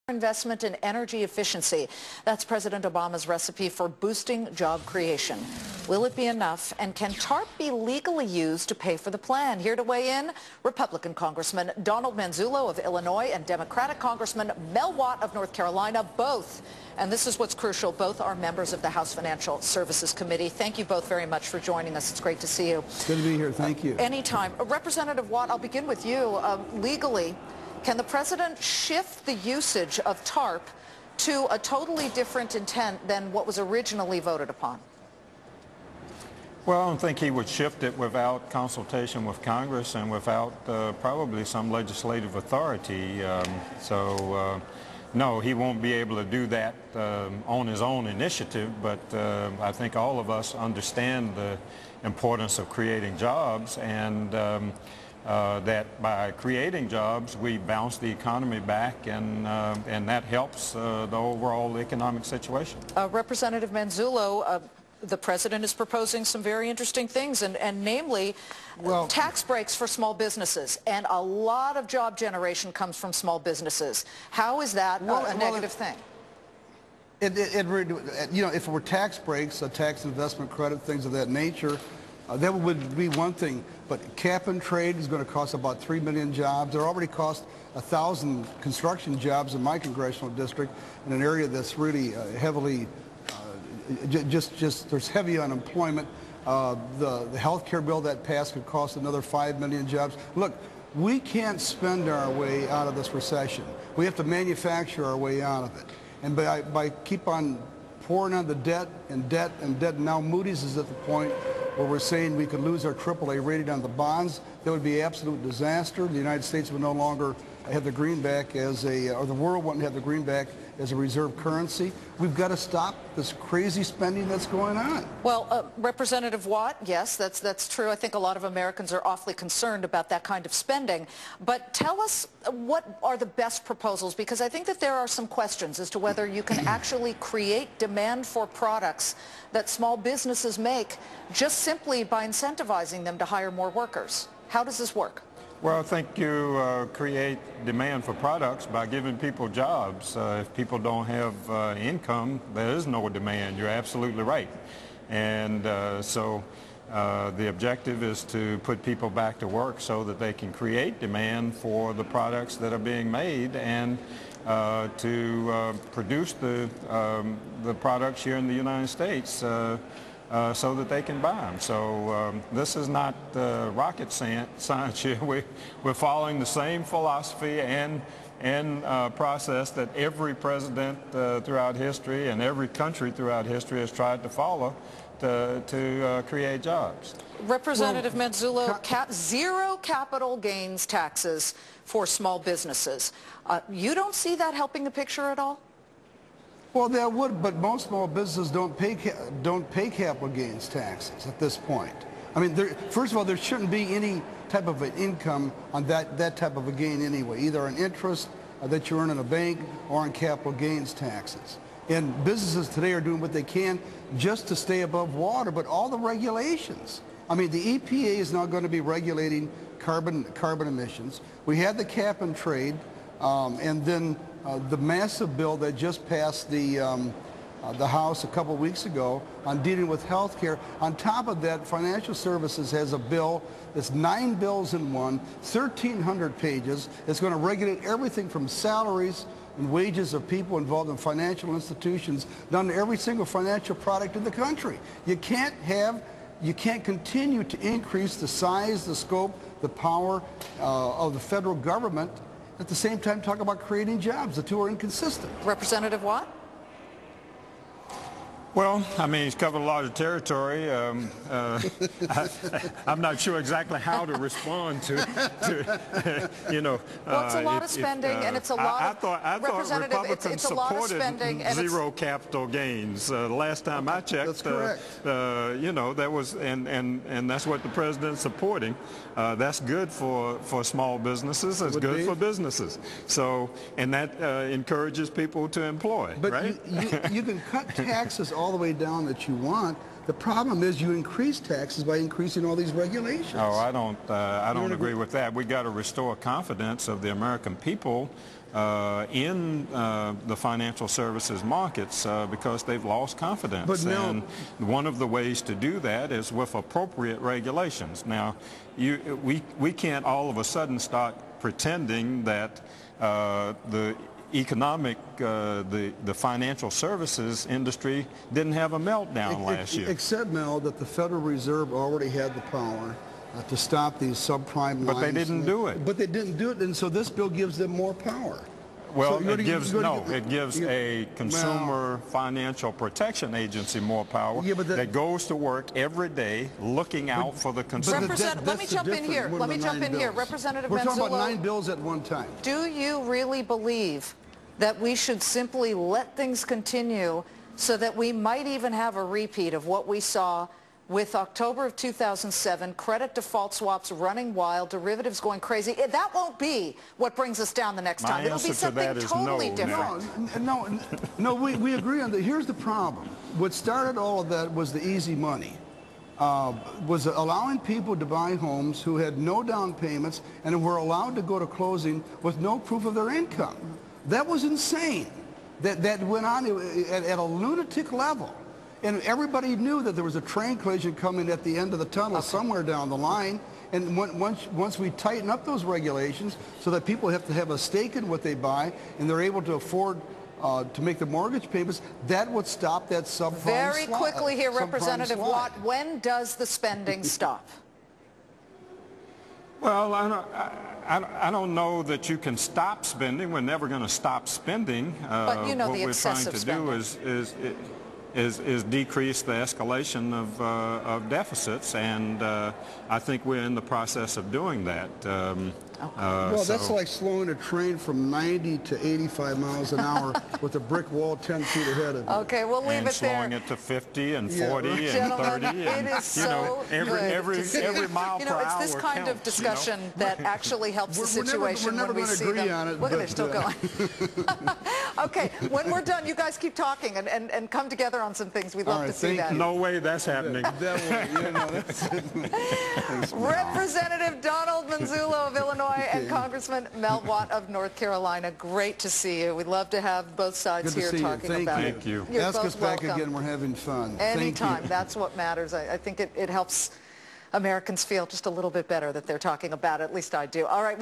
Investment in energy efficiency. That's President Obama's recipe for boosting job creation. Will it be enough? And can TARP be legally used to pay for the plan? Here to weigh in, Republican Congressman Donald Manzullo of Illinois and Democratic Congressman Mel Watt of North Carolina, both. And this is what's crucial. Both are members of the House Financial Services Committee. Thank you both very much for joining us. It's great to see you. Good to be here. Thank you. Anytime. Representative Watt, I'll begin with you. Legally, can the president shift the usage of TARP to a totally different intent than what was originally voted upon? Well, I don't think he would shift it without consultation with Congress and without probably some legislative authority. No, he won't be able to do that on his own initiative, but I think all of us understand the importance of creating jobs, and that by creating jobs we bounce the economy back, and that helps the overall economic situation. Representative Manzullo, the president is proposing some very interesting things, and namely tax breaks for small businesses, and a lot of job generation comes from small businesses. How is that a negative thing? You know, if it were tax breaks, a tax investment credit, things of that nature, that would be one thing, but cap and trade is going to cost about 3 million jobs. It already cost 1,000 construction jobs in my congressional district in an area that's really heavily, there's heavy unemployment. The health care bill that passed could cost another 5 million jobs. Look, we can't spend our way out of this recession. We have to manufacture our way out of it. And by keep on pouring on the debt and debt and debt, now Moody's is at the point where we're saying we could lose our AAA rating on the bonds. That would be absolute disaster. The United States would no longer have the greenback as or the world wouldn't have the greenback as a reserve currency. We've got to stop this crazy spending that's going on. Well, Representative Watt, yes, that's true. I think a lot of Americans are awfully concerned about that kind of spending. But tell us, what are the best proposals? Because I think that there are some questions as to whether you can actually create demand for products that small businesses make just simply by incentivizing them to hire more workers. How does this work? Well, I think you create demand for products by giving people jobs. If people don't have income, there is no demand. You're absolutely right. And so the objective is to put people back to work so that they can create demand for the products that are being made, and to produce the products here in the United States so that they can buy them. So this is not rocket science here. We're following the same philosophy and process that every president throughout history and every country throughout history has tried to follow to create jobs. Representative Manzullo, zero capital gains taxes for small businesses. You don't see that helping the picture at all? Well, that would, but most small businesses don't pay capital gains taxes at this point. I mean, first of all, there shouldn't be any type of an income on that type of a gain anyway, either on interest that you earn in a bank or on capital gains taxes. And businesses today are doing what they can just to stay above water, but all the regulations. I mean, the EPA is now going to be regulating carbon emissions. We had the cap and trade, and then the massive bill that just passed the House a couple weeks ago on dealing with health care. On top of that, Financial Services has a bill that's 9 bills in one, 1,300 pages. It's going to regulate everything from salaries and wages of people involved in financial institutions down to every single financial product in the country. You can't continue to increase the size, the scope, the power of the federal government at the same time talk about creating jobs. The two are inconsistent. Representative Watt? Well, I mean, he's covered a lot of territory. I'm not sure exactly how to respond to you know. Well, it's a lot of spending, and it's a lot I thought Republicans supported zero capital gains. The last time I checked, that's correct. You know, that was, and that's what the president's supporting. That's good for small businesses. It's good for businesses. So, and that encourages people to employ, but right? you can cut taxes all the way down that you want. The problem is you increase taxes by increasing all these regulations. Oh, I don't agree with that. We got to restore confidence of the American people in the financial services markets because they've lost confidence. But now, and one of the ways to do that is with appropriate regulations. Now, we can't all of a sudden start pretending that the financial services industry didn't have a meltdown last year. Except, Mel, that the Federal Reserve already had the power to stop these subprime lines. But they didn't do it. But they didn't do it, and so this bill gives them more power. Well, so it gives a consumer financial protection agency more power that goes to work every day looking out for the consumer. Let me jump in here. Let me jump in here. Representative Manzullo. We're talking about 9 bills at one time. Do you really believe that we should simply let things continue so that we might even have a repeat of what we saw with October of 2007, credit default swaps running wild, derivatives going crazy? That won't be what brings us down the next time. It'll be something totally different. No, we agree on that. Here's the problem. What started all of that was the easy money. Was allowing people to buy homes who had no down payments and were allowed to go to closing with no proof of their income. That was insane. That went on at a lunatic level. And everybody knew that there was a train collision coming at the end of the tunnel somewhere down the line. And once we tighten up those regulations so that people have to have a stake in what they buy and they're able to afford to make the mortgage payments, that would stop that subprime Very quickly here, Representative Watt, when does the spending stop? Well, I don't know that you can stop spending. We're never going to stop spending. But you know, what the we're trying to spending. do is decrease the escalation of deficits, and I think we're in the process of doing that. Well, that's like slowing a train from 90 to 85 miles an hour with a brick wall 10 feet ahead of you. Okay, we'll leave it there. And slowing it to 50 and 40 and Gentlemen, 30 and, it is so every mile per hour it's this kind counts, of discussion that actually helps the situation we're never when we see agree them. on it, Look, they're still going. Okay, when we're done, you guys keep talking and come together on some things. We'd love to see that. No way that's happening. Representative Donald Manzullo of Illinois and Congressman Mel Watt of North Carolina. Great to see you. We'd love to have both sides here talking about it. Thank you. You're Ask both us back welcome. again. We're having fun. Anytime. That's what matters. I think it helps Americans feel just a little bit better that they're talking about it. At least I do. All right.